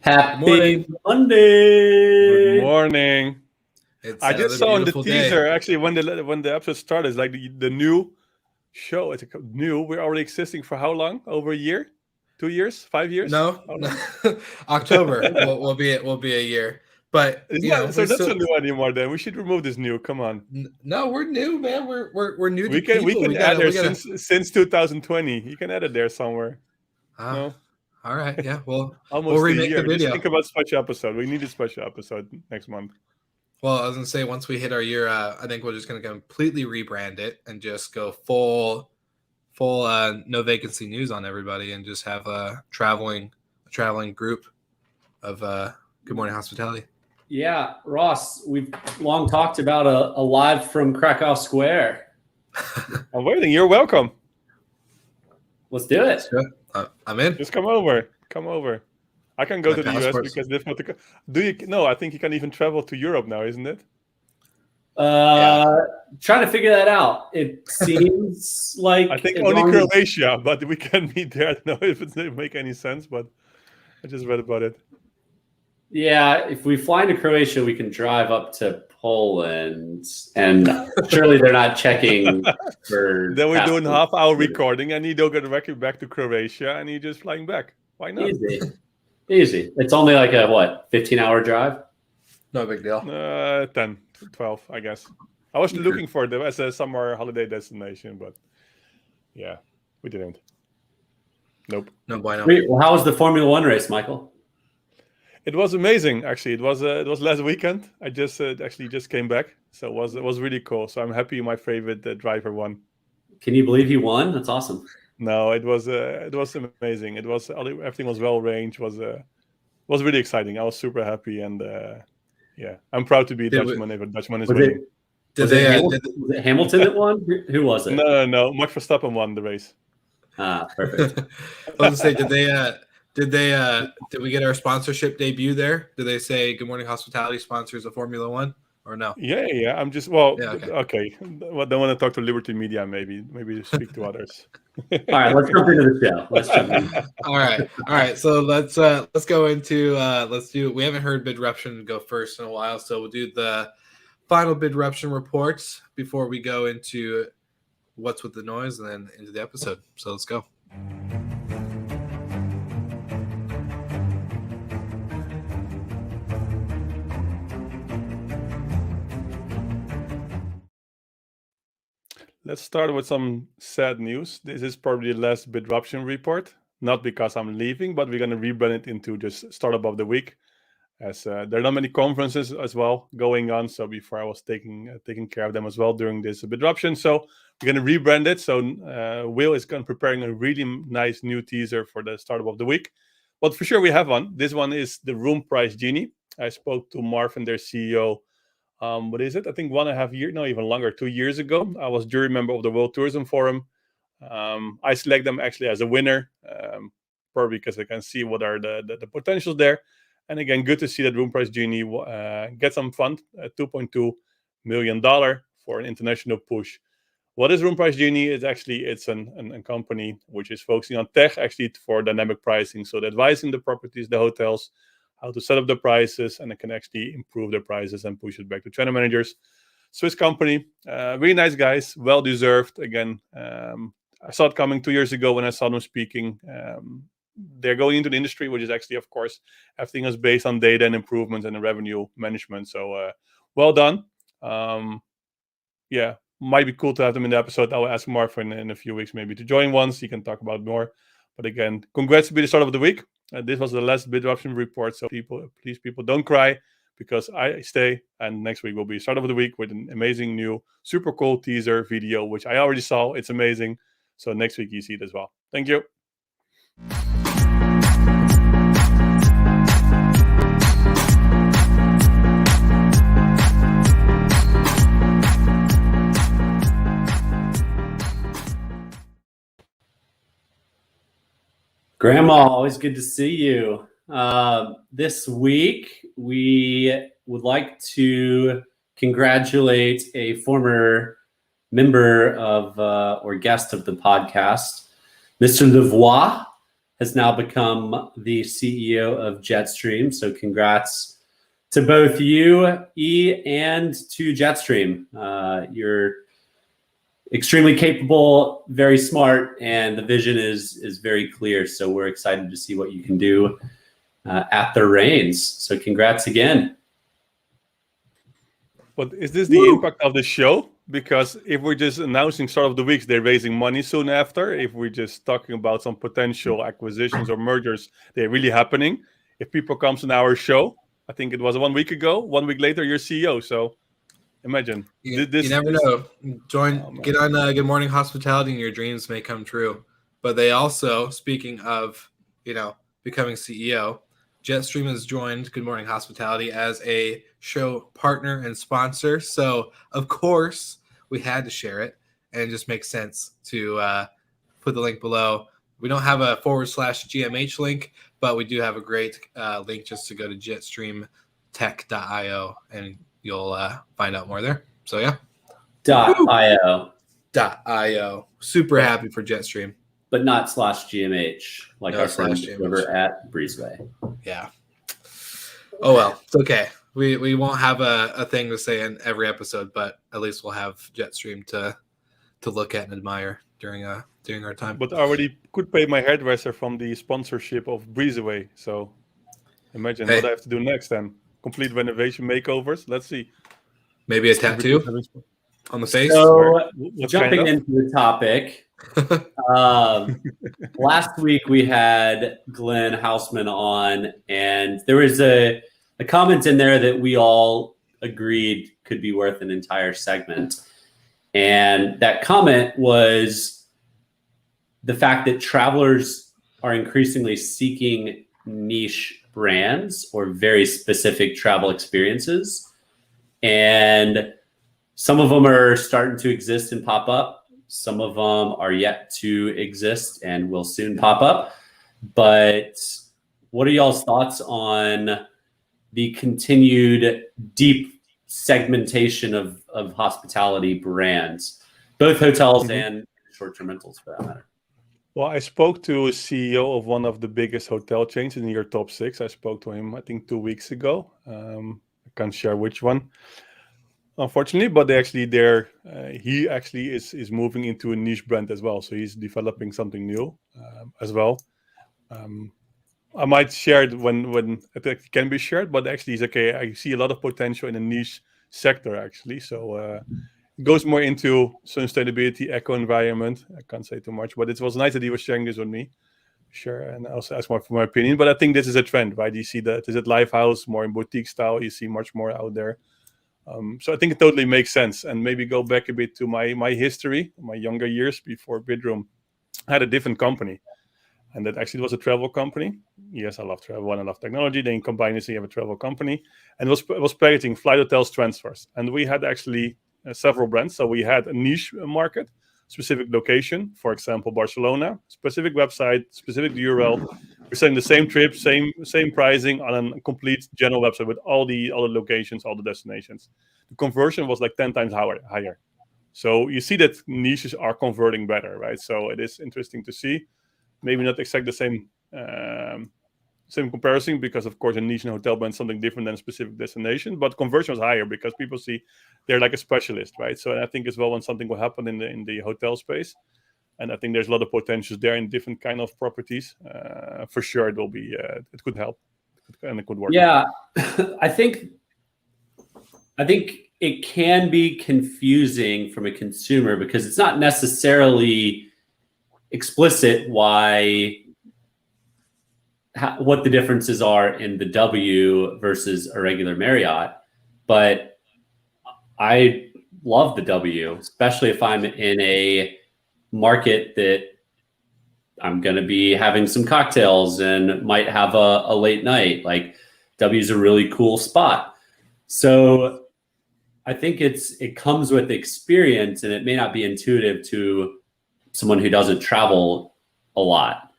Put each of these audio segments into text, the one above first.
Happy Good Monday. morning. It's I just saw in the beautiful teaser, day. actually, when the episode started, it's like the new show. It's new. We're already existing for how long? Over a year? 2 years? 5 years? No, How no. long? October will be a year. But It's you not, know, so we're that's still not new anymore. Then we should remove this new. Come on, no, we're new, man. We're new to we can people. We add gotta there since 2020. You can add it there somewhere. No, all right, yeah. We'll almost a remake the year. Just video. think about special episode. We need a special episode next month. Well, I was gonna say once we hit our year, I think we're just gonna completely rebrand it and just go full no vacancy news on everybody and just have a traveling group of Good Morning Hospitality. Yeah, Ross, we've long talked about a live from Krakow Square. I'm waiting. You're welcome. Let's do it. I'm in. Just come over. Come over. I can go My to the US passport's- because they've got to. Do you? No, I think you can even travel to Europe now, isn't it? Trying to figure that out. It seems like I think as only long as- Croatia, but we can meet there. I don't know if it doesn't make any sense, but I just read about it. Yeah, if we fly into Croatia, we can drive up to Poland, and surely they're not checking for. Then we're doing passport. half-hour recording, and you don't get directly back to Croatia, and you're just flying back. Why not? Easy. It's only like a 15-hour drive. No big deal. 10, 12, I guess. I was looking for them as a summer holiday destination, but yeah, we didn't. Nope. No bueno. Wait, well, how was the Formula One race, Michael? It was amazing, actually. It was last weekend. I just just came back, so it was really cool. So I'm happy my favorite driver won. Can you believe he won? That's awesome. No, it was amazing. It was everything was well arranged. Was really exciting. I was super happy, and yeah, I'm proud to be a Dutchman if a Dutchman is winning. Was it Hamilton that won? Who was it? No. Max Verstappen won the race. Perfect. I was gonna say, did we get our sponsorship debut there? Did they say Good Morning Hospitality sponsors of Formula One or no? Yeah. I'm just okay. Well, don't want to talk to Liberty Media. Maybe speak to others. All right, let's jump into the show. Let's jump in. All right. So let's go into we haven't heard Bidruption go first in a while, so we'll do the final Bidruption reports before we go into what's with the noise and then into the episode. So let's go. Let's start with some sad news. This is probably the last Bidruption report, not because I'm leaving, but we're going to rebrand it into just Startup of the Week, as there are not many conferences as well going on. So before I was taking care of them as well during this Bidruption. So we're going to rebrand it. So Will is preparing a really nice new teaser for the Startup of the Week. But for sure we have one. This one is the Room Price Genie. I spoke to Marvin, their CEO, what is it? I think 1.5 years, no, even longer, 2 years ago. I was jury member of the World Tourism Forum. I select them actually as a winner, probably because I can see what are the potentials there. And again, good to see that Room Price Genie get some fund, $2.2 million for an international push. What is Room Price Genie? It's a company which is focusing on tech, actually, for dynamic pricing. So they're advising the properties, the hotels, how to set up the prices, and it can actually improve the prices and push it back to channel managers. Swiss company, really nice guys, well deserved. Again, I saw it coming 2 years ago when I saw them speaking. They're going into the industry, which is actually, of course, everything is based on data and improvements and revenue management. So well done. Yeah, might be cool to have them in the episode. I'll ask Marvin in a few weeks maybe to join once. He can talk about more. But again, congrats to be the Start of the Week. This was the last Bidruption report. So please, don't cry, because I stay. And next week will be Start of the Week with an amazing new, super cool teaser video, which I already saw. It's amazing. So next week you see it as well. Thank you. Grandma, always good to see you. This week, we would like to congratulate a former member of or guest of the podcast, Mr. Lavoie. has now become the CEO of Jetstream. So congrats to both you, E, and to Jetstream. You're extremely capable, very smart, and the vision is very clear. So we're excited to see what you can do at the reins. So congrats again. But is this the impact of the show? Because if we're just announcing start of the weeks, they're raising money soon after. If we're just talking about some potential acquisitions or mergers, they're really happening. If people comes on our show, I think it was 1 week ago. 1 week later, you're CEO. So imagine. You never know. Get on Good Morning Hospitality, and your dreams may come true. But they also, speaking of, becoming CEO, Jetstream has joined Good Morning Hospitality as a show partner and sponsor. So, of course, we had to share it, and it just makes sense to put the link below. We don't have a /GMH link, but we do have a great link just to go to jetstreamtech.io, and you'll find out more there. So, yeah. .io. .io. Super happy for Jetstream. But not /GMH, like our friends over at Breezeway. Yeah. Oh, well, it's okay. We won't have a thing to say in every episode, but at least we'll have Jetstream to look at and admire during our time. But I already could pay my hairdresser from the sponsorship of Breezeway. So imagine what I have to do next then. Complete renovation makeovers. Let's see. Maybe a tattoo on the face? So jumping into the topic. Last week we had Glenn Haussman on, and there was a comment in there that we all agreed could be worth an entire segment. And that comment was the fact that travelers are increasingly seeking niche brands or very specific travel experiences. And some of them are starting to exist and pop up. Some of them are yet to exist and will soon pop up. But what are y'all's thoughts on the continued deep segmentation of hospitality brands, both hotels and short-term rentals for that matter? Well, I spoke to a CEO of one of the biggest hotel chains in your top 6. I spoke to him, I think, 2 weeks ago. I can't share which one, unfortunately, but he actually is moving into a niche brand as well. So he's developing something new as well. I might share it when it can be shared, but actually it's okay. I see a lot of potential in a niche sector actually. So it goes more into sustainability, eco environment. I can't say too much, but it was nice that he was sharing this with me. Sure, and I also ask more for my opinion. But I think this is a trend, right? You see that is it live house, more in boutique style. You see much more out there. So I think it totally makes sense. And maybe go back a bit to my history, my younger years before Bidroom. I had a different company, and that actually was a travel company. Yes, I love travel and I love technology. Then combine this, you have a travel company, and it was packaging flight, hotels, transfers. And we had actually several brands. So we had a niche market, specific location, for example, Barcelona, specific website, specific URL. We're selling the same trip, same pricing on a complete general website with all the locations, all the destinations. The conversion was like 10 times higher. So you see that niches are converting better, right? So it is interesting to see. Maybe not exactly the same comparison, because of course a niche and hotel brand is something different than a specific destination, but conversion was higher because people see they're like a specialist, right? So I think as well when something will happen in the hotel space, and I think there's a lot of potentials there in different kind of properties. For sure, it will be it could help and it could work. Yeah, I think it can be confusing from a consumer because it's not necessarily explicit what the differences are in the W versus a regular Marriott, but I love the W, especially if I'm in a market that I'm going to be having some cocktails and might have a late night. Like W is a really cool spot. So I think it comes with experience, and it may not be intuitive to someone who doesn't travel a lot.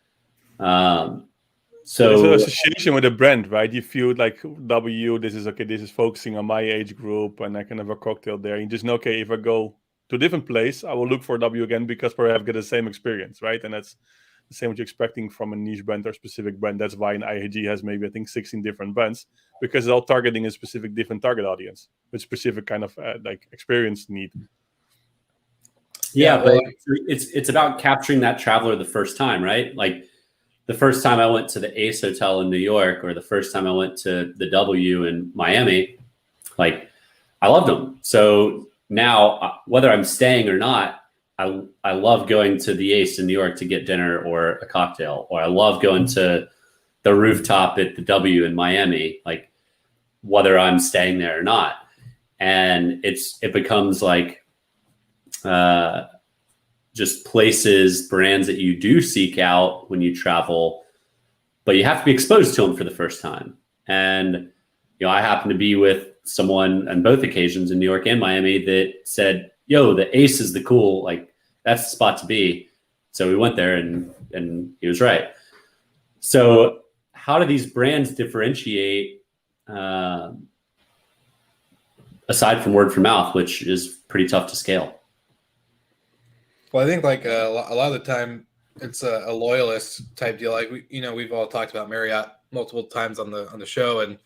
So there's an association with a brand, right? You feel like W, this is focusing on my age group, and I can have a cocktail there. You just know, okay, if I go to a different place, I will look for W again because perhaps I get the same experience, right? And the same what you're expecting from a niche brand or specific brand. That's why an IAG has maybe, I think, 16 different brands, because it's all targeting a specific different target audience with specific kind of like experience need. Yeah, but it's about capturing that traveler the first time, right? Like the first time I went to the Ace Hotel in New York, or the first time I went to the W in Miami, like I loved them. So now, whether I'm staying or not, I love going to the Ace in New York to get dinner or a cocktail, or I love going to the rooftop at the W in Miami, like whether I'm staying there or not. And it becomes like just places, brands that you do seek out when you travel, but you have to be exposed to them for the first time. And I happen to be with someone on both occasions in New York and Miami that said, yo, the Ace is the cool, like that's the spot to be. So we went there and he was right. So how do these brands differentiate aside from word of mouth, which is pretty tough to scale? Well, I think like a lot of the time it's a loyalist type deal. Like we've all talked about Marriott multiple times on the show, and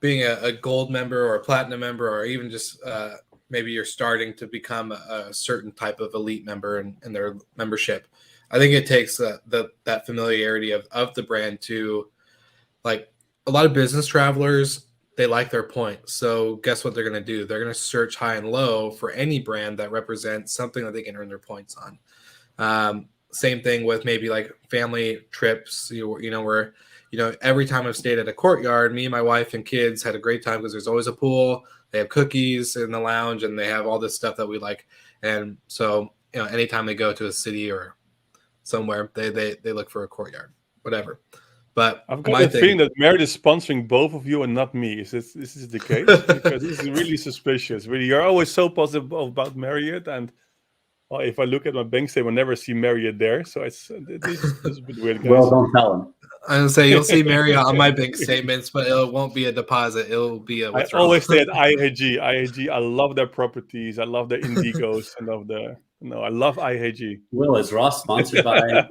being a gold member or a platinum member, or even just maybe you're starting to become a certain type of elite member in their membership. I think it takes that familiarity of the brand to, like, a lot of business travelers, they like their points. So guess what they're going to do? They're going to search high and low for any brand that represents something that they can earn their points on. Same thing with maybe like family trips, where, every time I've stayed at a Courtyard, me and my wife and kids had a great time because there's always a pool. They have cookies in the lounge, and they have all this stuff that we like. And so, anytime they go to a city or somewhere, they look for a Courtyard, whatever. But I've got a feeling that Marriott is sponsoring both of you and not me. Is this the case? Because this is really suspicious. Really, you're always so positive about Marriott, and well, if I look at my bank statement, I never see Marriott there. So it's a bit weird, guys. Well, don't tell him. I'm gonna say you'll see Marriott on my bank statements, but it won't be a deposit. It'll be a withdrawal. I always stay at IAG. IAG, I love their properties. I love their Indigos. I love IAG. Will, is Ross sponsored by?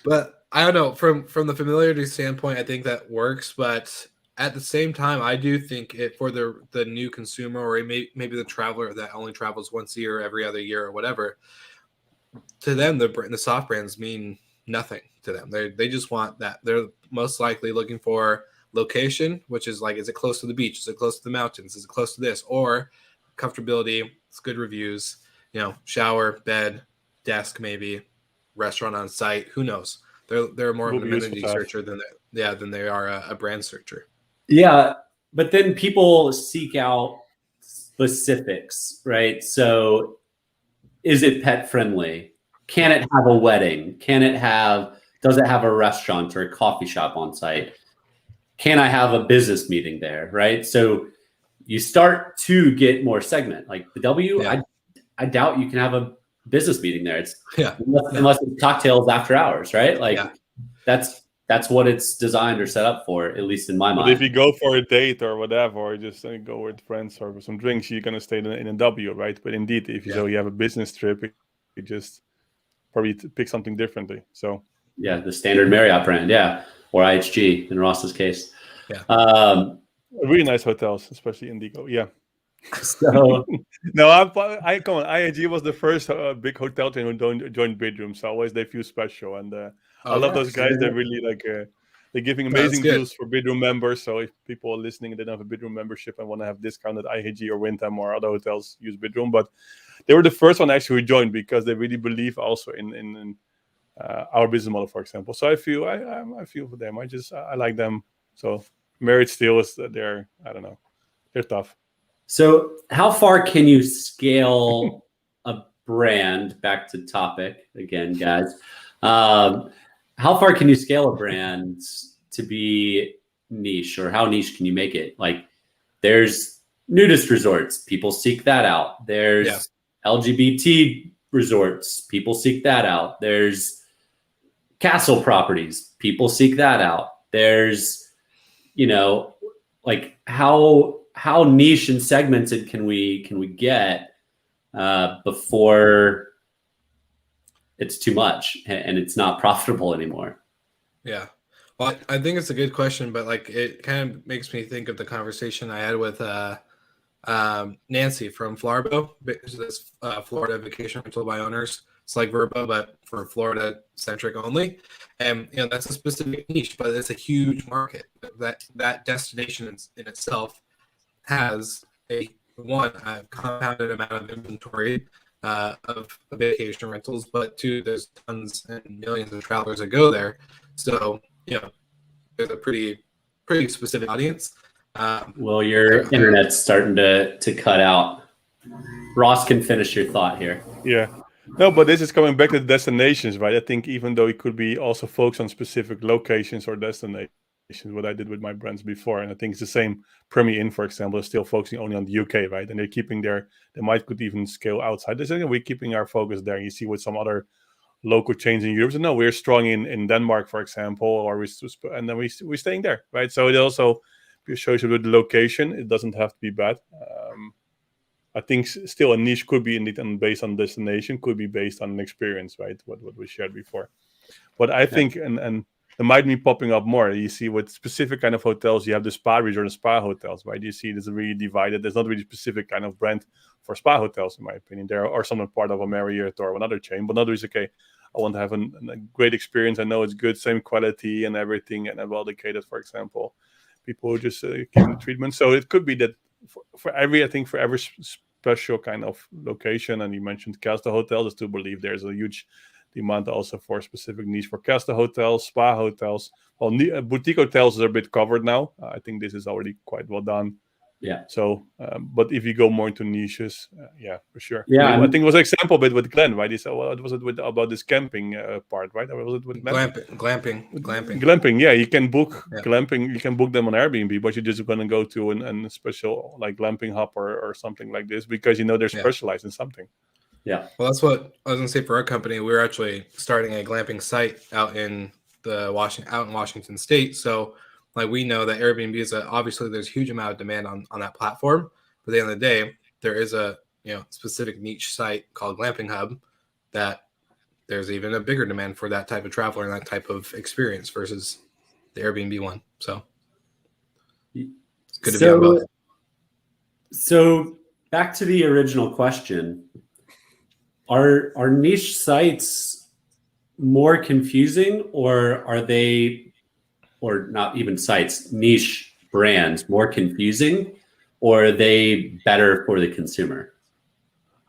But I don't know. From the familiarity standpoint, I think that works. But at the same time, I do think it for the new consumer, or maybe the traveler that only travels once a year, every other year, or whatever. To them, the soft brands mean nothing to them. They just want that. They're most likely looking for location, which is like, is it close to the beach? Is it close to the mountains? Is it close to this? Or comfortability, it's good reviews, shower, bed, desk, maybe restaurant on site. Who knows? They're more of an amenity searcher than they are a brand searcher. Yeah, but then people seek out specifics, right? So is it pet friendly? Can it have a wedding? Does it have a restaurant or a coffee shop on site? Can I have a business meeting there, right? So you start to get more segment. Like the W, I doubt you can have a business meeting there. Unless it's cocktails after hours, right? Like that's what it's designed or set up for, at least in my mind. But if you go for a date or whatever, or just go with friends or with some drinks, you're gonna stay in a W, right? But indeed, if you have a business trip, you just probably pick something differently. So the standard Marriott brand, or IHG in Ross's case. Really nice hotels, especially Indigo. Yeah. So no, I come on. IAG was the first big hotel chain who joined Bidroom, so always they feel special, and I love those guys. They're really they're giving amazing deals for Bidroom members. So if people are listening and they don't have a Bidroom membership and want to have discounted IAG or Wyndham or other hotels, use Bidroom. But they were the first one actually who joined because they really believe also in our business model, for example. So I feel for them. I like them. So Marriott still is they're tough. So how far can you scale a brand? Back to topic again, guys. How far can you scale a brand to be niche, or how niche can you make it? Like there's nudist resorts, people seek that out. There's LGBT resorts, people seek that out. There's castle properties, people seek that out. There's, like how niche and segmented can we get before it's too much and it's not profitable anymore. Yeah. Well, I think it's a good question, but like it kind of makes me think of the conversation I had with Nancy from Flaribo, this Florida vacation rental by owners. It's like Verbo, but for Florida centric only. And that's a specific niche, but it's a huge market. That destination in itself has a compounded amount of inventory of vacation rentals, but two, there's tons and millions of travelers that go there. So there's a pretty specific audience. Well, your internet's starting to cut out. Ross can finish your thought here. Yeah. No, but this is coming back to the destinations, right? I think even though it could be also focused on specific locations or destinations, what I did with my brands before, and I think it's the same. Premier Inn, for example, is still focusing only on the UK, right? And they're keeping they could even scale outside. We're keeping our focus there. You see with some other local chains in Europe, so no, we're strong in Denmark, for example, or and then we're staying there, right? So it also shows you with the location. It doesn't have to be bad. I think still a niche could be indeed based on destination, could be based on an experience, right? What we shared before. But I think, and there might be popping up more. You see with specific kind of hotels, you have the spa resort and spa hotels, right? You see it's really divided. There's not really specific kind of brand for spa hotels, in my opinion. There are some part of a Marriott or another chain, but others, okay, I want to have a great experience. I know it's good, same quality and everything, and well educated, for example. People who just give the treatment. So it could be that for every special kind of location, and you mentioned Castle hotels, I still believe there's a huge demand also for specific needs for Castle hotels, spa hotels. Well, boutique hotels are a bit covered now. I think this is already quite well done. Yeah. So, but if you go more into niches, yeah, for sure. Yeah, I think it was an example bit with Glenn, right? He said, "Well, what was it about this camping part, right? Or was it with Glenn? Glamping. Yeah, you can book glamping. You can book them on Airbnb, but you're just going to go to a special like glamping hub or something like this because they're specialized in something. Yeah. Well, that's what I was going to say for our company. We're actually starting a glamping site out in Washington State. So, like, we know that Airbnb is obviously there's a huge amount of demand on that platform. But at the end of the day, there is a specific niche site called Glamping Hub that there's even a bigger demand for that type of traveler and that type of experience versus the Airbnb one. So it's good to be on both. So back to the original question. Are niche sites more confusing, or are they, or not even sites, niche brands more confusing, or are they better for the consumer?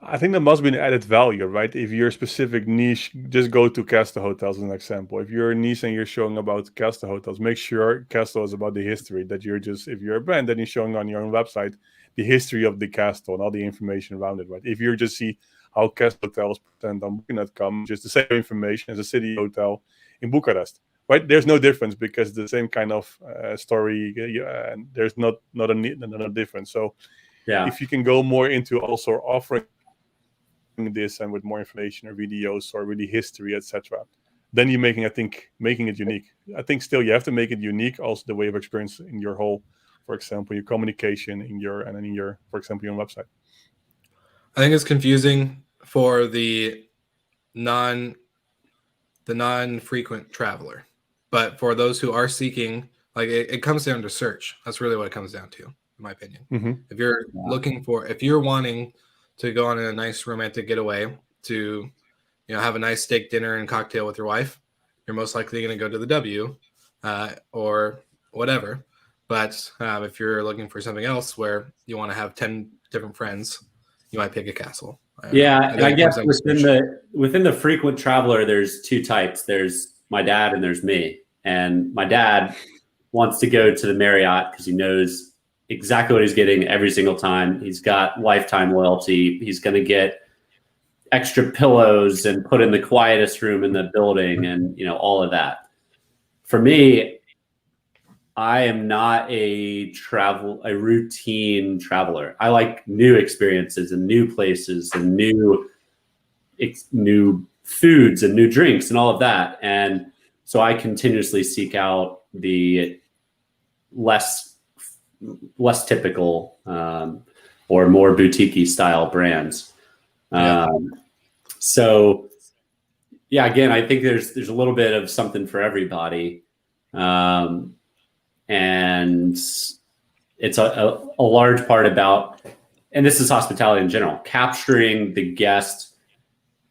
I think there must be an added value, right? If you're a specific niche, just go to Castle Hotels as an example. If you're a niche and you're showing about Castle Hotels, make sure Castle is about the history, that if you're a brand, then you're showing on your own website the history of the castle and all the information around it, right? If you just see how Castle Hotels present on Booking.com, just the same information as a city hotel in Bucharest, right? There's no difference because the same kind of story, and there's not a difference. So if you can go more into also offering this and with more information or videos or really history, etc., then you're making it unique. I think still you have to make it unique, also the way of experience in your whole, for example, your communication in your, for example, your website. I think it's confusing for the non-frequent traveler, but for those who are seeking, like it comes down to search. That's really what it comes down to, in my opinion. Mm-hmm. If you're wanting to go on a nice romantic getaway to, have a nice steak dinner and cocktail with your wife, you're most likely going to go to the W or whatever. But if you're looking for something else where you want to have 10 different friends, you might pick a Castle. I guess within the frequent traveler, there's two types. There's my dad and there's me. And my dad wants to go to the Marriott because he knows exactly what he's getting every single time. He's got lifetime loyalty. He's going to get extra pillows and put in the quietest room in the building and, all of that. For me, I am not a routine traveler. I like new experiences and new places and new foods and new drinks and all of that. And so I continuously seek out the less typical or more boutique-y style brands. So yeah, again, I think there's a little bit of something for everybody. And it's a large part about, and this is hospitality in general, capturing the guest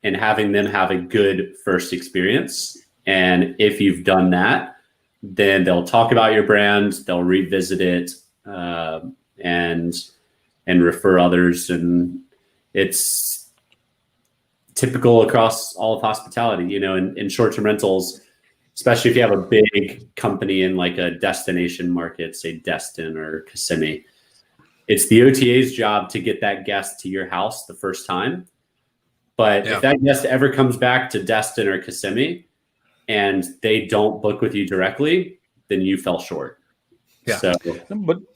and having them have a good first experience. And if you've done that, then they'll talk about your brand, they'll revisit it, and refer others. And it's typical across all of hospitality, you know, in short-term rentals, especially if you have a big company in like a destination market, say Destin or Kissimmee. It's the OTA's job to get that guest to your house the first time. But if that guest ever comes back to Destin or Kissimmee and they don't book with you directly, then you fell short. Yeah. So,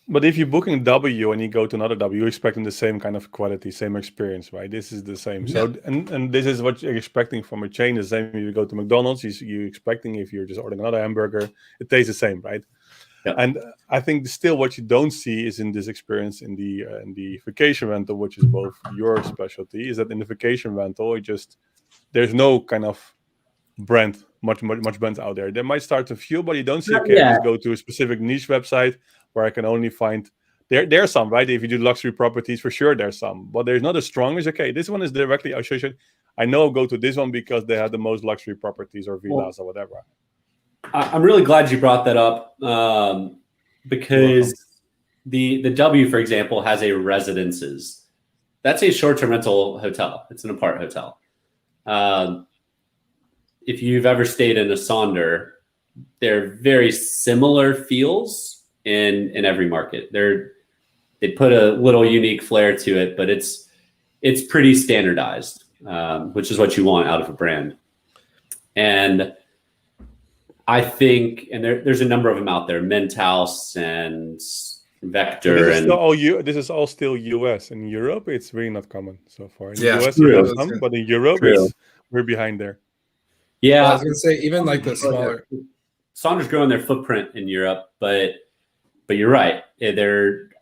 but if you're booking W and you go to another W, you're expecting the same kind of quality, same experience, right? This is the same. Yeah. So and this is what you're expecting from a chain. The same if you go to McDonald's, you're expecting if you're just ordering another hamburger, it tastes the same, right? Yeah. And I think still what you don't see is in this experience in the vacation rental, which is both your specialty, is that in the vacation rental, there's no kind of brand, much brands out there. They might start to few, but you don't see, okay, I just go to a specific niche website where I can only find, there's some, right? If you do luxury properties, for sure there's some, but there's not as strong as, okay, this one is directly associated. I know I'll go to this one because they have the most luxury properties or villas or whatever. I'm really glad you brought that up, because the W, for example, has a residences. That's a short-term rental hotel. It's an apart hotel. If you've ever stayed in a Sonder, they're very similar feels in every market. They put a little unique flair to it, but it's pretty standardized, which is what you want out of a brand. And I think, and there's a number of them out there, Menthouse and Vector. This is all still US. In Europe, it's really not common so far. In the US, true. but in Europe, we're behind there. Yeah, well, I was going to say, even like the smaller. Sonder's growing their footprint in Europe, but you're right.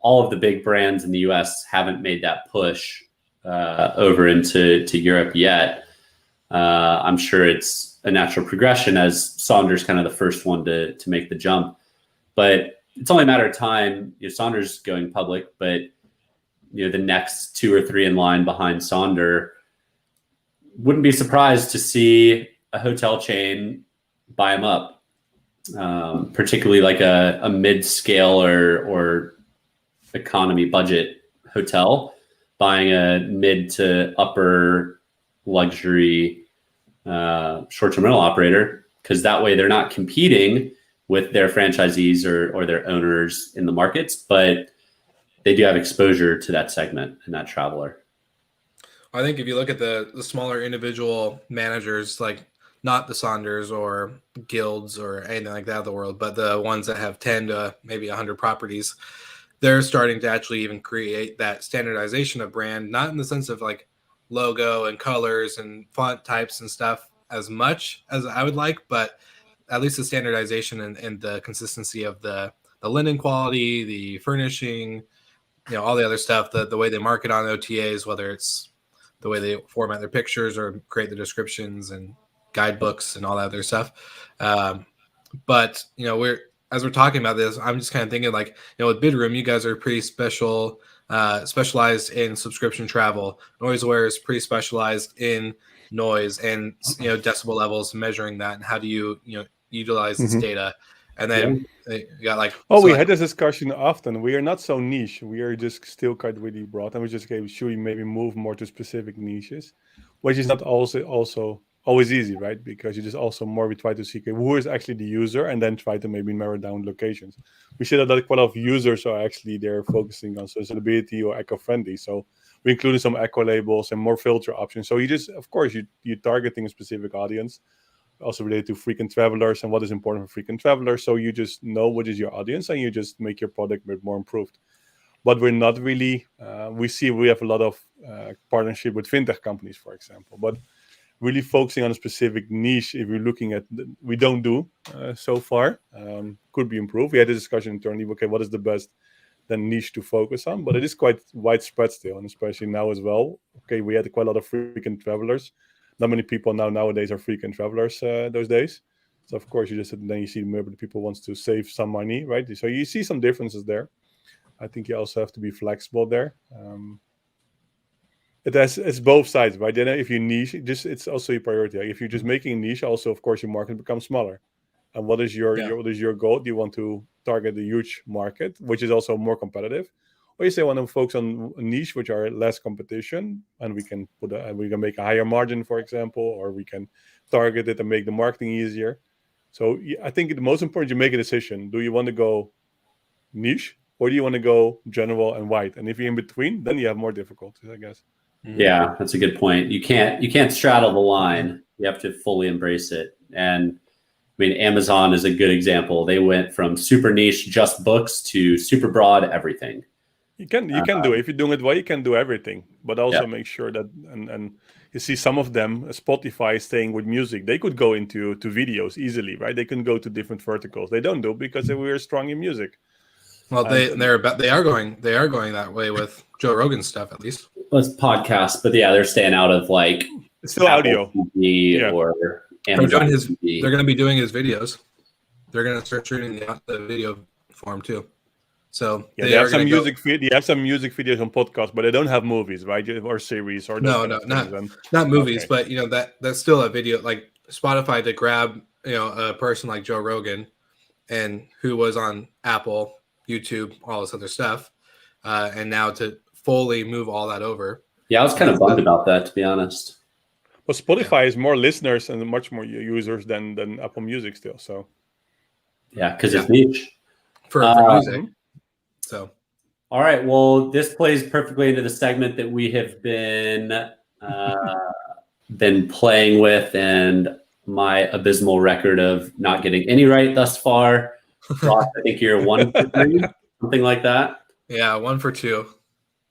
All of the big brands in the US haven't made that push over into Europe yet. I'm sure it's a natural progression as Sonder's kind of the first one to make the jump, but it's only a matter of time. You know, Sonder's going public, but you know, the next 2 or 3 in line behind Sonder, wouldn't be surprised to see a hotel chain buy them up, particularly like a mid-scale or economy budget hotel, buying a mid to upper luxury short-term rental operator, because that way they're not competing with their franchisees or their owners in the markets, but they do have exposure to that segment and that traveler. I think if you look at the smaller individual managers, like not the Sonders or guilds or anything like that of the world, but the ones that have 10 to maybe 100 properties, they're starting to actually even create that standardization of brand, not in the sense of like logo and colors and font types and stuff as much as I would like, but at least the standardization and the consistency of the linen quality, the furnishing, you know, all the other stuff, the way they market on OTAs, whether it's the way they format their pictures or create the descriptions and guidebooks and all that other stuff. But, you know, as we're talking about this, I'm just kind of thinking like, you know, with Bidroom, you guys are pretty specialized in subscription travel. Noiseware is pretty specialized in noise and, you know, decibel levels, measuring that. And how do you utilize this data? And then you got like, we had this discussion often. We are not so niche. We are just still quite really broad, and we just should we maybe move more to specific niches, which is not also always easy, right? Because you just also more we try to see who is actually the user, and then try to maybe narrow down locations. We see that quite a lot of users are actually they're focusing on sustainability or eco-friendly. So we included some eco labels and more filter options. So you just, of course, you're targeting a specific audience. Also related to frequent travelers and what is important for frequent travelers. So you just know what is your audience and you just make your product a bit more improved. But we're not really, we have a lot of partnership with fintech companies, for example, but really focusing on a specific niche, if you're looking at, we don't do so far, could be improved. We had a discussion internally, okay, what is the best then niche to focus on? But it is quite widespread still, and especially now as well. Okay, we had quite a lot of frequent travelers. not many people nowadays are frequent travelers those days. So of course, then you see maybe the people wants to save some money, right? So you see some differences there. I think you also have to be flexible there. It's both sides, right? Then if you niche, it's also your priority. Like if you're just making niche, also of course your market becomes smaller. And what is your goal? Do you want to target a huge market, which is also more competitive, or you say want to focus on a niche which are less competition, and we can make a higher margin, for example, or we can target it and make the marketing easier. So I think the most important, you make a decision. Do you want to go niche, or do you want to go general and wide? And if you're in between, then you have more difficulties, I guess. Yeah, that's a good point. You can't straddle the line. You have to fully embrace it. And I mean, Amazon is a good example. They went from super niche, just books, to super broad, everything. You can do it. If you're doing it well, you can do everything. But also make sure that, and you see some of them, Spotify staying with music, they could go into videos easily, right? They can go to different verticals. They don't do because we're strong in music. Well, they are going that way with Joe Rogan stuff, at least. Well, it's podcasts, but yeah, they're staying out of like it's still audio TV or Amazon TV. They're going to be doing his videos. They're going to start shooting the video form too. So they have some music. They have some music videos on podcasts, but they don't have movies, right? Or series or not movies. Okay. But you know that's still a video. Like Spotify to grab a person like Joe Rogan, and who was on Apple, YouTube, all this other stuff, and now to fully move all that over. Yeah, I was kind of bummed about that, to be honest. But Spotify is more listeners and much more users than Apple Music still. So yeah, because it's niche for music. So all right, well, this plays perfectly into the segment that we have been playing with, and my abysmal record of not getting any right thus far. Ross, I think you're 1 for 3, something like that. Yeah, 1 for 2.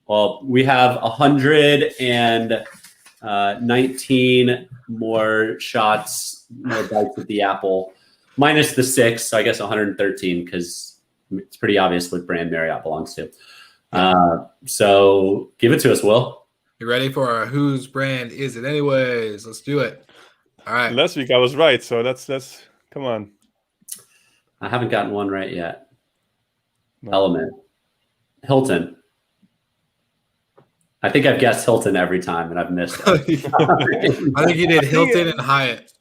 Well, we have 119 more shots, more bites at the apple, minus the 6, so I guess 113, because it's pretty obvious what brand Marriott belongs to. So give it to us, Will. You ready for our whose brand is it anyways? Let's do it. All right. Last week I was right, so that's come on. I haven't gotten one right yet. No. Element. Hilton. I think I've guessed Hilton every time, and I've missed it. I think you did Hilton and Hyatt.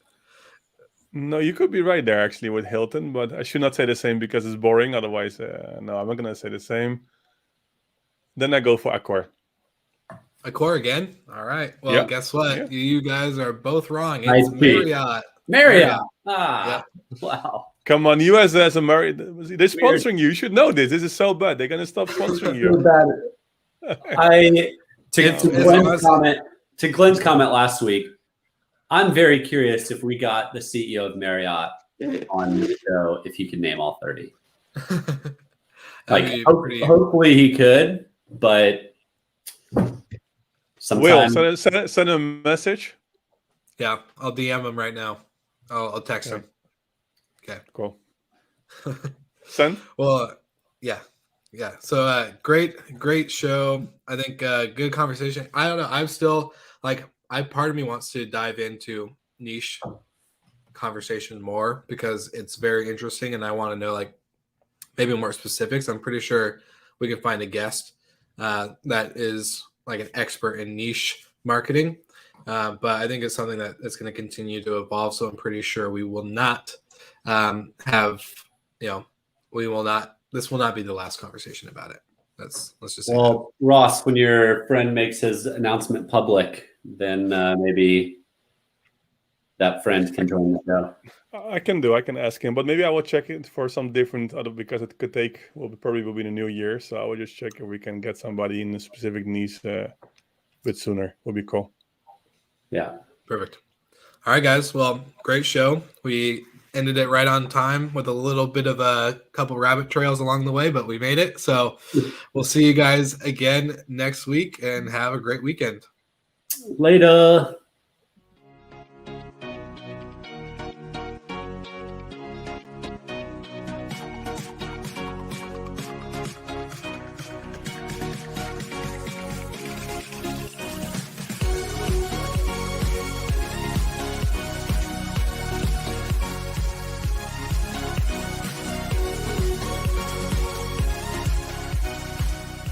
No, you could be right there, actually, with Hilton, but I should not say the same because it's boring. Otherwise, no, I'm not going to say the same. Then I go for Accor. Accor again? All right. Well, guess what? Yeah. You guys are both wrong. It's Marriott. Marriott. Wow. Come on, you as a Marriott. They're sponsoring you. You should know this. This is so bad. They're going to stop sponsoring you. To Glenn's comment last week, I'm very curious if we got the CEO of Marriott on the show, if he could name all 30. Hopefully he could, but sometimes... Will, send him a message. Yeah, I'll DM him right now. I'll text him. Okay. Cool. Send? Well, yeah. Yeah. So great show. I think good conversation. I don't know. I'm still part of me wants to dive into niche conversation more because it's very interesting and I want to know maybe more specifics. I'm pretty sure we can find a guest that is an expert in niche marketing. But I think it's something that's going to continue to evolve. So I'm pretty sure we will not this will not be the last conversation about it. Let's just say that. Ross, when your friend makes his announcement public, then maybe that friend can join the show. I can ask him, but maybe I will check it for some different because it could take, probably will be in the new year. So I will just check if we can get somebody in a specific niche a bit sooner. Would be cool. Yeah. Perfect. All right, guys. Well, great show. We ended it right on time with a little bit of a couple rabbit trails along the way, but we made it. So we'll see you guys again next week and have a great weekend. Later.